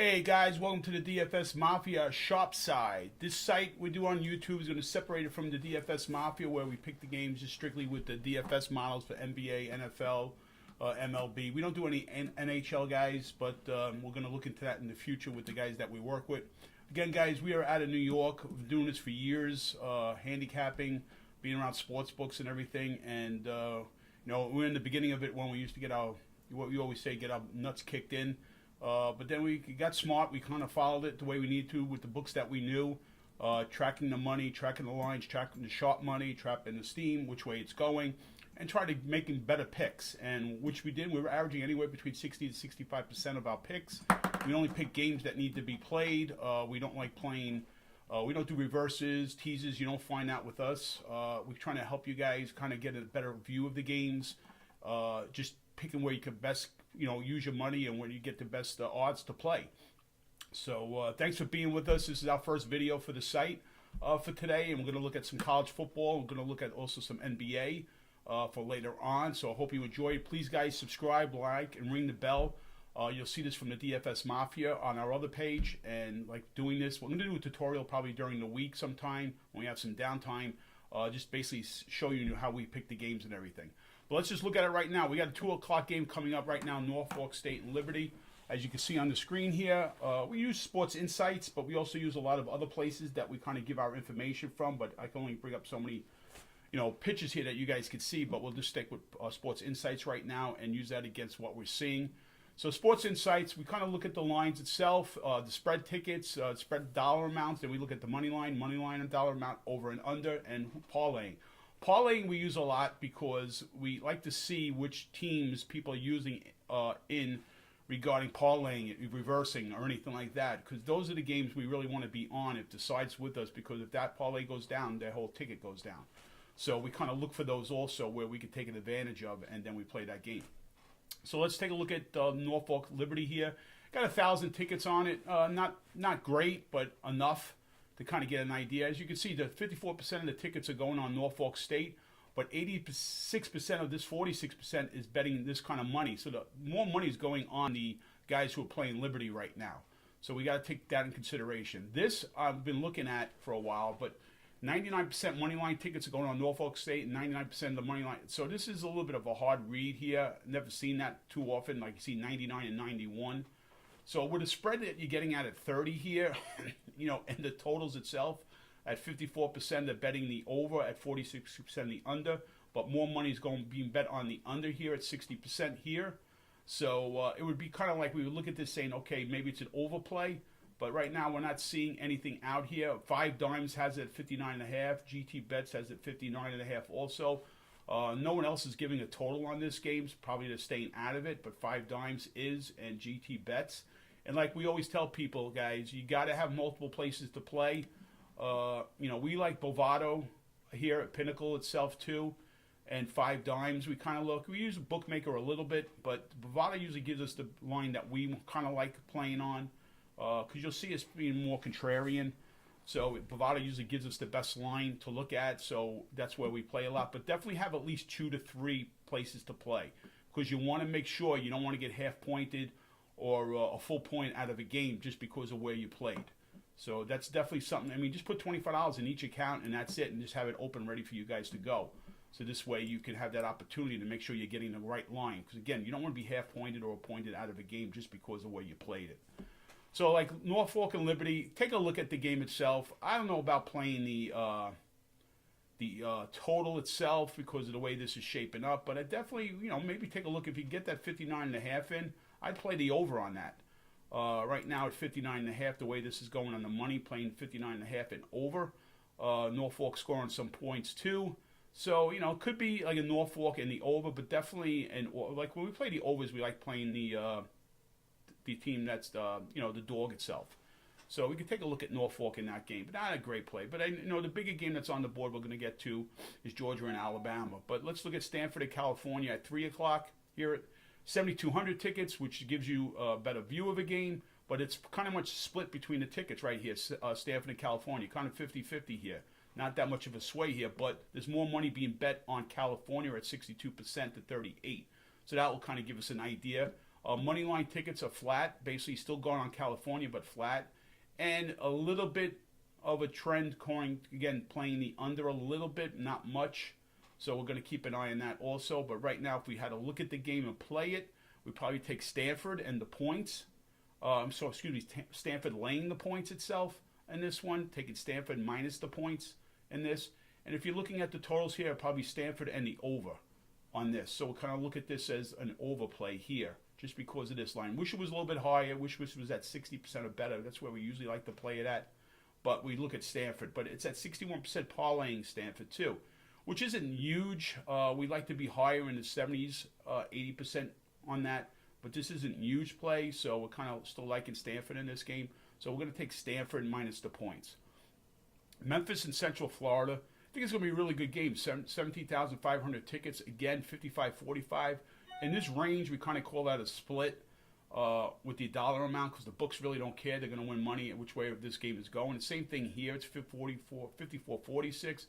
Hey guys, welcome to the DFS Mafia shop side. This site we do on YouTube is going to separate it from the DFS Mafia, where we pick the games just strictly with the DFS models for NBA, NFL, MLB. We don't do any NHL guys, but we're going to look into that in the future with the guys that we work with. Again, guys, we are out of New York. We've been doing this for years, handicapping, being around sports books and everything. And we're in the beginning of it when we used to get what we always say, get our nuts kicked in. But then we got smart. We kind of followed it the way we need to with the books that we knew, tracking the money, tracking the lines, tracking the sharp money, tracking the steam, which way it's going, and try to making better picks. And which we did. We were averaging anywhere between 60 to 65% of our picks. We only pick games that need to be played. We don't like playing. We don't do reverses, teases. You don't find that with us. We're trying to help you guys kind of get a better view of the games. Just picking where you can best use your money and where you get the best odds to play. So thanks for being with us. This is our first video for the site for today, and we're going to look at some college football. We're going to look at also some NBA for later on. So I hope you enjoy it. Please, guys, subscribe, like, and ring the bell. You'll see this from the DFS Mafia on our other page. And like doing this, we're going to do a tutorial probably during the week sometime when we have some downtime. Just basically show you how we pick the games and everything. But let's just look at it right now. We got a 2 o'clock game coming up right now, Norfolk State and Liberty. As you can see on the screen here, we use Sports Insights, but we also use a lot of other places that we kind of give our information from. But I can only bring up so many, pictures here that you guys can see. But we'll just stick with Sports Insights right now and use that against what we're seeing. So Sports Insights, we kind of look at the lines itself, the spread tickets, spread dollar amounts. Then we look at the money line and dollar amount, over and under, and parlaying. Parlaying we use a lot because we like to see which teams people are using in regarding parlaying, reversing, or anything like that. Because those are the games we really want to be on if the side's with us. Because if that parlay goes down, their whole ticket goes down. So we kind of look for those also where we can take an advantage of, and then we play that game. So let's take a look at Norfolk Liberty here. Got 1,000 tickets on it. Not great, but enough to kind of get an idea. As you can see, the 54% of the tickets are going on Norfolk State, but 86% of this 46% is betting this kind of money. So the more money is going on the guys who are playing Liberty right now. So we got to take that in consideration. This I've been looking at for a while, but 99% money line tickets are going on Norfolk State, and 99% of the money line. So this is a little bit of a hard read here. Never seen that too often. Like you see 99 and 91. So with a spread that you're getting at 30 here, and the totals itself at 54%, they're betting the over, at 46% the under, but more money is being bet on the under here at 60% here. So it would be kind of like we would look at this saying, okay, maybe it's an overplay, but right now we're not seeing anything out here. 5 Dimes has it at 59.5. GT Bets has it 59.5 also. No one else is giving a total on this game. Probably they're staying out of it, but 5 Dimes is, and GT Bets. And like we always tell people, guys, you got to have multiple places to play. We like Bovado here at Pinnacle itself too, and 5 Dimes. We kind of look. We use a bookmaker a little bit, but Bovado usually gives us the line that we kind of like playing on, because you'll see us being more contrarian. So Bovado usually gives us the best line to look at, so that's where we play a lot. But definitely have at least 2 to 3 places to play, because you want to make sure you don't want to get half pointed or a full point out of a game just because of where you played. So that's definitely something. I mean, just put $25 in each account and that's it, and just have it open ready for you guys to go. So this way you can have that opportunity to make sure you're getting the right line. Because again, you don't want to be half pointed or pointed out of a game just because of where you played it. So like Norfolk and Liberty, take a look at the game itself. I don't know about playing the total itself because of the way this is shaping up, but I definitely, maybe take a look. If you get that 59.5 in, I'd play the over on that. Right now at 59.5, the way this is going on the money, playing 59.5 and over. Norfolk scoring some points too. So, it could be like a Norfolk and the over, but definitely, like when we play the overs, we like playing the team that's, the dog itself. So we could take a look at Norfolk in that game, but not a great play. But the bigger game that's on the board we're going to get to is Georgia and Alabama. But let's look at Stanford and California at 3 o'clock here at 7,200 tickets, which gives you a better view of a game, but it's kind of much split between the tickets right here, Stanford and California, kind of 50-50 here. Not that much of a sway here, but there's more money being bet on California at 62% to 38. So that will kind of give us an idea. Money line tickets are flat, basically still going on California, but flat. And a little bit of a trend going, again, playing the under a little bit, not much. So we're going to keep an eye on that also. But right now, if we had to look at the game and play it, we'd probably take Stanford and the points. Stanford laying the points itself in this one, taking Stanford minus the points in this. And if you're looking at the totals here, probably Stanford and the over on this. So we'll kind of look at this as an overplay here, just because of this line. Wish it was a little bit higher. Wish this was at 60% or better. That's where we usually like to play it at. But we look at Stanford. But it's at 61% parlaying Stanford too, which isn't huge. We like to be higher in the 70s, 80% on that. But this isn't huge play, so we're kind of still liking Stanford in this game. So we're going to take Stanford minus the points. Memphis and Central Florida. I think it's going to be a really good game. 17,500 tickets. Again, 55-45. In this range, we kind of call that a split with the dollar amount because the books really don't care. They're going to win money which way this game is going. The same thing here. It's 54-46.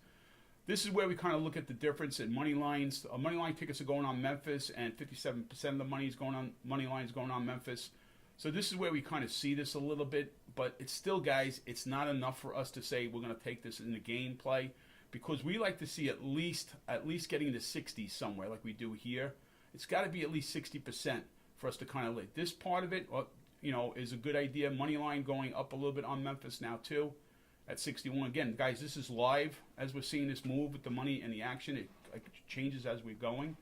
This is where we kind of look at the difference in money lines. Money line tickets are going on Memphis, and 57% of the money is going on money lines going on Memphis. So this is where we kind of see this a little bit, but it's still, guys, it's not enough for us to say we're going to take this in the game play because we like to see at least getting to 60 somewhere like we do here. It's got to be at least 60% for us to kind of like this part of it. Is a good idea. Money line going up a little bit on Memphis now too. At 61. Again, guys, this is live as we're seeing this move with the money and the action. It changes as we're going.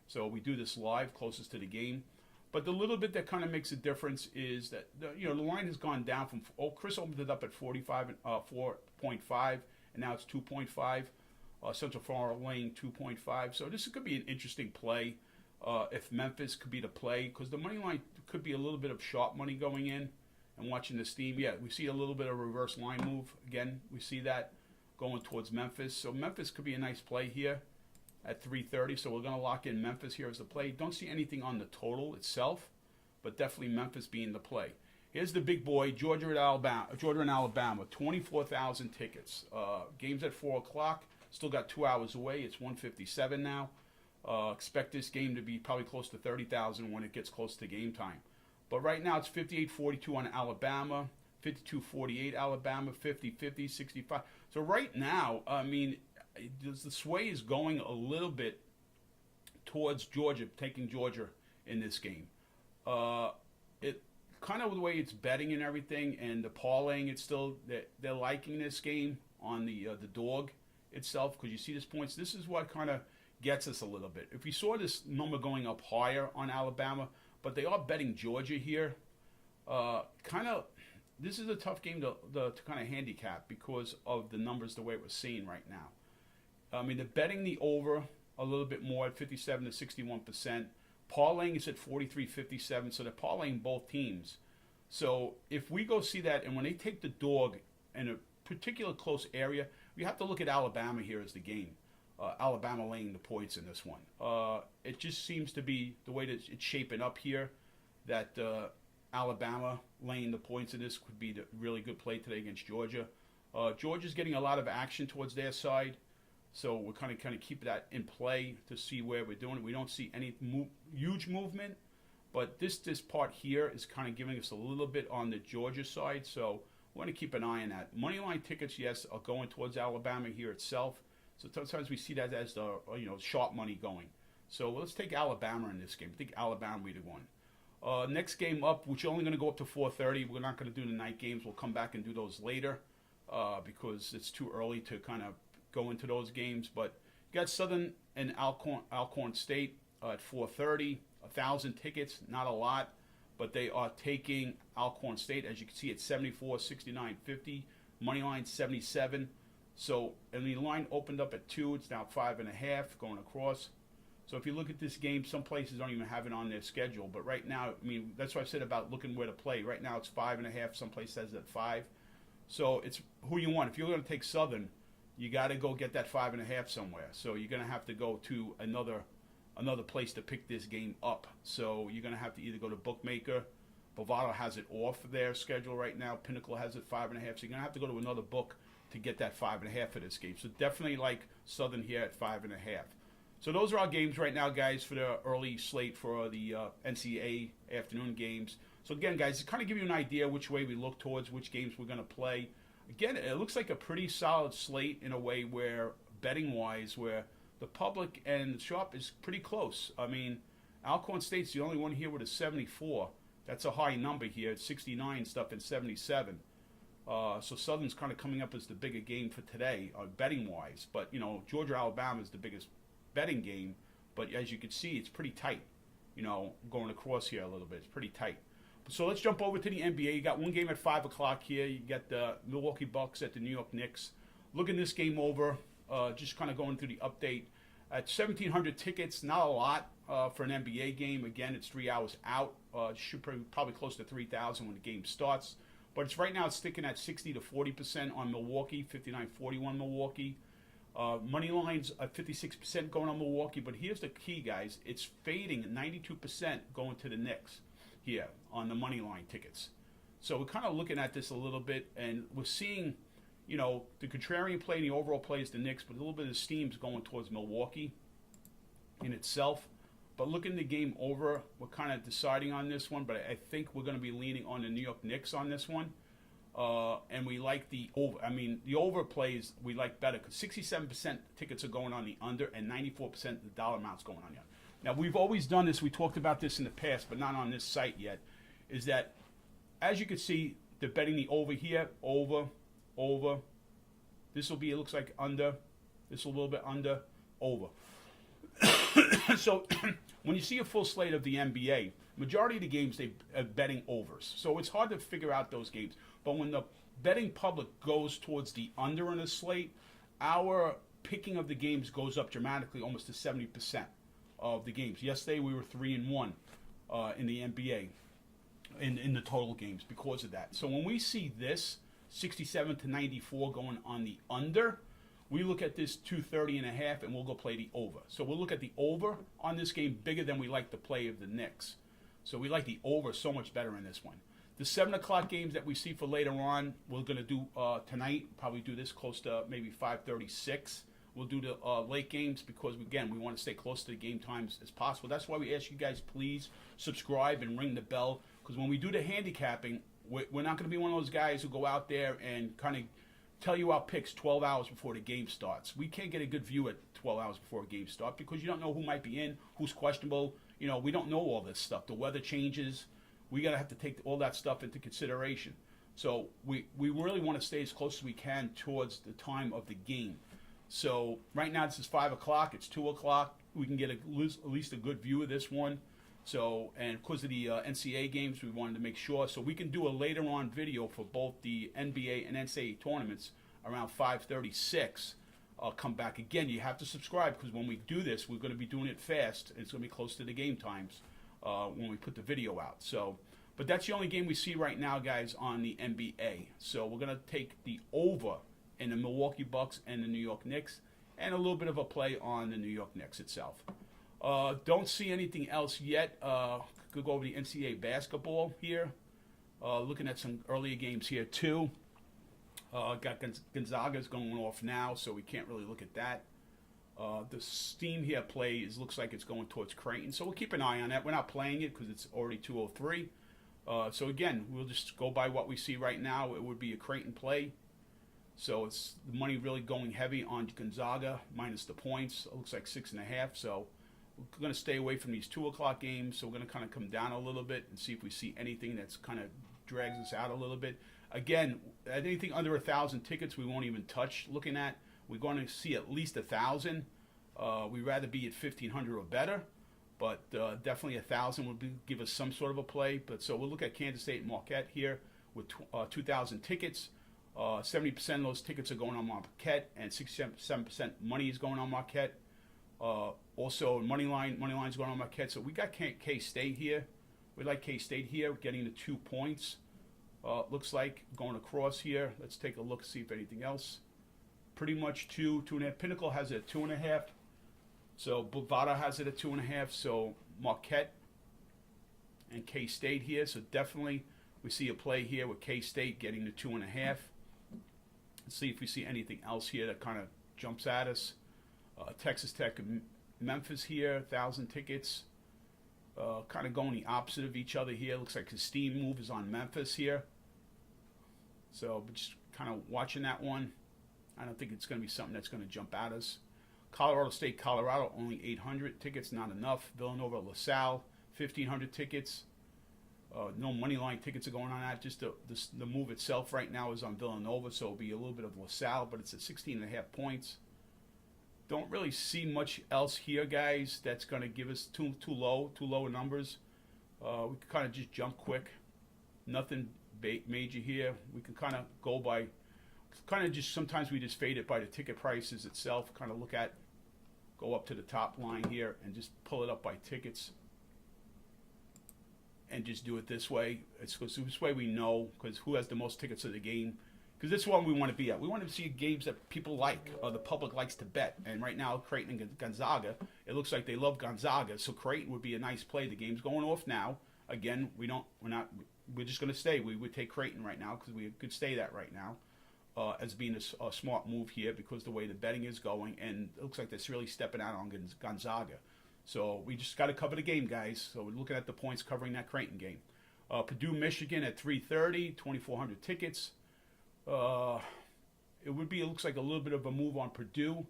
So we do this live closest to the game. But the little bit that kind of makes a difference is that the line has gone down from Chris opened it up at 4.5 and now it's 2.5. Central Florida laying 2.5. So this could be an interesting play if Memphis could be the play because the money line could be a little bit of sharp money going in. And watching the steam, yeah, we see a little bit of a reverse line move. Again, we see that going towards Memphis. So Memphis could be a nice play here at 330. So we're going to lock in Memphis here as the play. Don't see anything on the total itself, but definitely Memphis being the play. Here's the big boy, Georgia and Alabama, 24,000 tickets. Game's at 4 o'clock. Still got 2 hours away. It's 1:57 now. Expect this game to be probably close to 30,000 when it gets close to game time. But right now it's 58-42 on Alabama, 52-48 Alabama, 50-50, 65. So right now, I mean, the sway is going a little bit towards Georgia, taking Georgia in this game. It kind of the way it's betting and everything, and the parlaying, it's still they're liking this game on the dog itself because you see this points. This is what kind of gets us a little bit. If we saw this number going up higher on Alabama. But they are betting Georgia here. This is a tough game to kind of handicap because of the numbers the way we're seeing right now. I mean, they're betting the over a little bit more at 57-61%. Parlaying is at 43-57, so they're parlaying both teams. So if we go see that, and when they take the dog in a particular close area, we have to look at Alabama here as the game. Alabama laying the points in this one. It just seems to be the way that it's shaping up here that Alabama laying the points in this could be the really good play today against Georgia. Georgia's getting a lot of action towards their side, so we're kind of keep that in play to see where we're doing it. We don't see any huge movement, but this part here is kind of giving us a little bit on the Georgia side, so we want to keep an eye on that. Moneyline tickets, yes, are going towards Alabama here itself. So sometimes we see that as the sharp money going. So let's take Alabama in this game. I think Alabama will be the one. Next game up, which is only going to go up to 4:30. We're not going to do the night games. We'll come back and do those later because it's too early to kind of go into those games. But you got Southern and Alcorn State at 4:30. 1,000 tickets, not a lot, but they are taking Alcorn State. As you can see, it's 74, 69, 50. Money line 77. So, and the line opened up at 2. It's now 5.5 going across. So if you look at this game, some places don't even have it on their schedule. But right now, I mean, that's what I said about looking where to play. Right now it's 5.5. Some place says at 5. So it's who you want. If you're going to take Southern, you got to go get that 5.5 somewhere. So you're going to have to go to another place to pick this game up. So you're going to have to either go to Bookmaker. Bovado has it off their schedule right now. Pinnacle has it 5.5. So you're going to have to go to another book to get that 5.5 for this game. So definitely like Southern here at 5.5. So those are our games right now, guys, for the early slate for the NCAA afternoon games. So again, guys, to kind of give you an idea which way we look towards, which games we're going to play. Again, it looks like a pretty solid slate in a way where, betting-wise, where the public and the shop is pretty close. I mean, Alcorn State's the only one here with a 74. That's a high number here. It's 69 stuff and 77. So Southern's kind of coming up as the bigger game for today, betting-wise. But, you know, Georgia-Alabama is the biggest betting game. But as you can see, it's pretty tight, you know, going across here a little bit. It's pretty tight. So let's jump over to the NBA. You got one game at 5 o'clock here. You got the Milwaukee Bucks at the New York Knicks. Looking this game over, just kind of going through the update. At 1,700 tickets, not a lot for an NBA game. Again, it's 3 hours out. Should probably close to 3,000 when the game starts. But it's right now it's sticking at 60 to 40% on Milwaukee, 59-41 Milwaukee. Money lines at 56% going on Milwaukee. But here's the key, guys. It's fading 92% going to the Knicks here on the money line tickets. So we're kind of looking at this a little bit, and we're seeing, you know, the contrarian play and the overall play is the Knicks, but a little bit of steam's going towards Milwaukee in itself. But looking the game over, we're kind of deciding on this one, but I think we're going to be leaning on the New York Knicks on this one. And we like the over. I mean, the over plays we like better because 67% tickets are going on the under and 94% the dollar amount's going on the under. Now, we've always done this. We talked about this in the past, but not on this site yet, is that, as you can see, they're betting the over here, over. This will be, it looks like under. This will a little bit under, over. So when you see a full slate of the NBA, majority of the games they are betting overs. So it's hard to figure out those games. But when the betting public goes towards the under in a slate, our picking of the games goes up dramatically, almost to 70% of the games. Yesterday we were 3-1 in the NBA in the total games because of that. So when we see this 67 to 94 going on the under, we look at this 230.5 and we'll go play the over. So we'll look at the over on this game bigger than we like the play of the Knicks. So we like the over so much better in this one. The 7 o'clock games that we see for later on, we're going to do tonight, probably do this close to maybe 5:36. We'll do the late games because, again, we want to stay close to the game times as possible. That's why we ask you guys, please subscribe and ring the bell, because when we do the handicapping, we're not going to be one of those guys who go out there and kind of tell you our picks 12 hours before the game starts. We can't get a good view at 12 hours before a game starts because you don't know who might be in, who's questionable. You know, we don't know all this stuff. The weather changes. We got to have to take all that stuff into consideration. So we really want to stay as close as we can towards the time of the game. So right now this is 5 o'clock. It's 2 o'clock. We can get at least a good view of this one. So, and because of the NCAA games, we wanted to make sure. So we can do a later on video for both the NBA and NCAA tournaments around 5:36. I'll come back again. You have to subscribe because when we do this, we're going to be doing it fast. It's going to be close to the game times when we put the video out. So, but that's the only game we see right now, guys, on the NBA. So we're going to take the over in the Milwaukee Bucks and the New York Knicks, and a little bit of a play on the New York Knicks itself. Don't see anything else yet. Could go over the NCAA basketball here. Looking at some earlier games here too. Got Gonzaga's going off now, so we can't really look at that. The steam here looks like it's going towards Creighton, so we'll keep an eye on that. We're not playing it because it's already 2:03. So again, we'll just go by what we see right now. It would be a Creighton play. So it's the money really going heavy on Gonzaga minus the points. It looks like 6.5. So we're going to stay away from these 2 o'clock games. So we're going to kind of come down a little bit and see if we see anything that's kind of drags us out a little bit. Again, anything under 1,000 tickets we won't even touch looking at. We're going to see at least 1,000. We'd rather be at 1,500 or better. But definitely 1,000 would give us some sort of a play. But so we'll look at Kansas State and Marquette here with 2,000 tickets. 70% of those tickets are going on Marquette, and 67% money is going on Marquette. Also, moneyline's going on Marquette. So we got K-State here. We like K-State here, getting the 2 points. Looks like going across here. Let's take a look, see if anything else. Pretty much 2.5. Pinnacle has it at 2.5. So Bovada has it at 2.5. So Marquette and K-State here. So definitely we see a play here with K-State getting the 2.5. Let's see if we see anything else here that kind of jumps at us. Texas Tech Memphis here, 1,000 tickets. Kind of going the opposite of each other here. Looks like his steam move is on Memphis here. So just kind of watching that one. I don't think it's going to be something that's going to jump at us. Colorado State, Colorado, only 800 tickets, not enough. Villanova, LaSalle, 1,500 tickets. No money line tickets are going on that. Just the move itself right now is on Villanova, so it'll be a little bit of LaSalle, but it's at 16.5 points. Don't really see much else here, guys, that's going to give us too low numbers. We can kind of just jump quick. Nothing major here. We can kind of go by, sometimes we just fade it by the ticket prices itself, kind of go up to the top line here and just pull it up by tickets and just do it this way. It's this way we know, because who has the most tickets of the game. Because this is what we want to be at. We want to see games that people like, or the public likes to bet. And right now, Creighton and Gonzaga, it looks like they love Gonzaga. So Creighton would be a nice play. The game's going off now. Again, we're just going to stay. We would take Creighton right now because we could stay that right now as being a smart move here, because the way the betting is going, and it looks like that's really stepping out on Gonzaga. So we just got to cover the game, guys. So we're looking at the points covering that Creighton game. Purdue, Michigan at 3:30, 2,400 tickets. It looks like a little bit of a move on Purdue,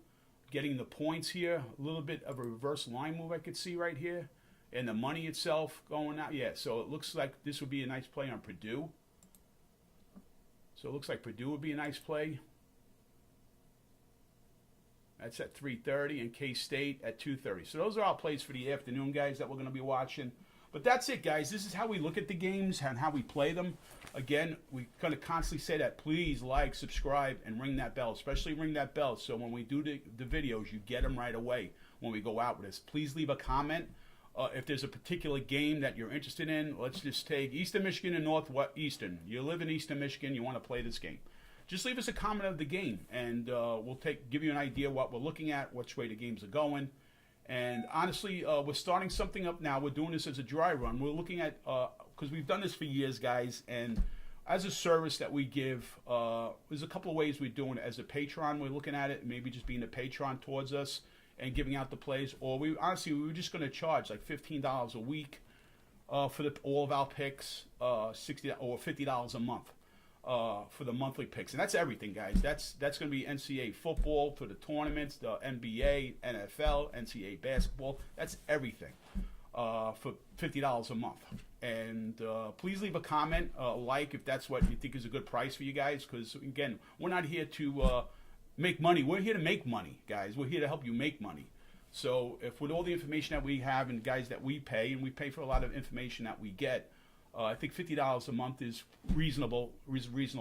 getting the points here. A little bit of a reverse line move I could see right here. And the money itself going out. Yeah, so it looks like this would be a nice play on Purdue. So it looks like Purdue would be a nice play. That's at 3:30, and K-State at 2:30. So those are our plays for the afternoon, guys, that we're going to be watching. But that's it, guys. This is how we look at the games and how we play them. Again, we kind of constantly say that. Please like, subscribe, and ring that bell. Especially ring that bell so when we do the videos, you get them right away when we go out with this. Please leave a comment. If there's a particular game that you're interested in, let's just take Eastern Michigan and Northeastern. You live in Eastern Michigan, you want to play this game. Just leave us a comment of the game, and we'll give you an idea what we're looking at, which way the games are going. And honestly, we're starting something up now. We're doing this as a dry run. We're looking at, because we've done this for years, guys, and as a service that we give, there's a couple of ways we're doing it. As a patron, we're looking at it, maybe just being a patron towards us and giving out the plays. Or we were just going to charge like $15 a week for all of our picks, $60 or $50 a month. For the monthly picks, and that's everything, guys. That's going to be NCAA football for the tournaments, the NBA, NFL, NCAA basketball. That's everything for $50 a month. And please leave a comment, like if that's what you think is a good price for you guys. Because again, we're not here to make money. We're here to make money, guys. We're here to help you make money. So if with all the information that we have and guys that we pay, and we pay for a lot of information that we get. I think $50 a month is reasonable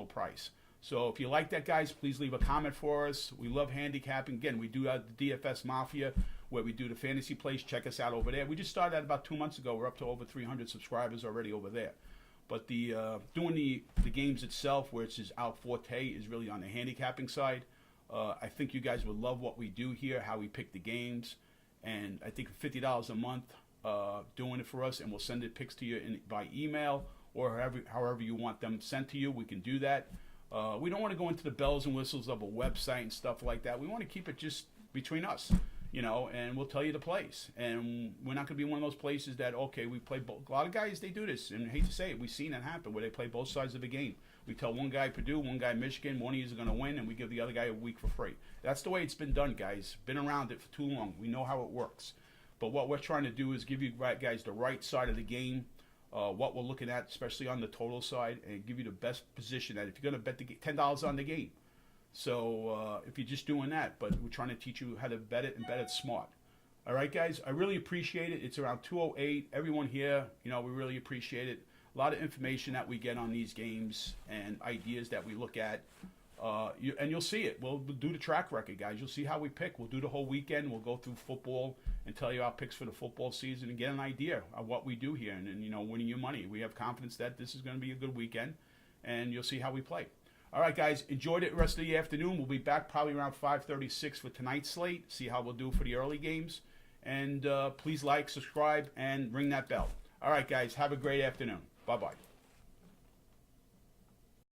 price. So if you like that, guys, please leave a comment for us. We love handicapping. Again, we do the DFS Mafia, where we do the fantasy plays. Check us out over there. We just started that about 2 months ago. We're up to over 300 subscribers already over there. But the doing the games itself, where it's our forte, is really on the handicapping side. I think you guys would love what we do here, how we pick the games. And I think $50 a month, doing it for us, and we'll send the picks to you by email or however you want them sent to you. We can do that. We don't want to go into the bells and whistles of a website and stuff like that. We want to keep it just between us, and we'll tell you the plays. And we're not going to be one of those places that, okay, we play both. A lot of guys, they do this, and I hate to say it, we've seen it happen where they play both sides of the game. We tell one guy Purdue, one guy Michigan, one of you is going to win, and we give the other guy a week for free. That's the way it's been done, guys. Been around it for too long. We know how it works. But what we're trying to do is give you guys the right side of the game, what we're looking at, especially on the total side, and give you the best position that if you're going to bet $10 on the game. So if you're just doing that, but we're trying to teach you how to bet it and bet it smart. All right, guys, I really appreciate it. It's around 2:08. Everyone here, we really appreciate it. A lot of information that we get on these games and ideas that we look at. And you'll see it. We'll do the track record, guys. You'll see how we pick. We'll do the whole weekend. We'll go through football and tell you our picks for the football season and get an idea of what we do here and winning your money. We have confidence that this is going to be a good weekend, and you'll see how we play. All right, guys, enjoy the rest of the afternoon. We'll be back probably around 5:36 for tonight's slate, see how we'll do for the early games. And please like, subscribe, and ring that bell. All right, guys, have a great afternoon. Bye-bye.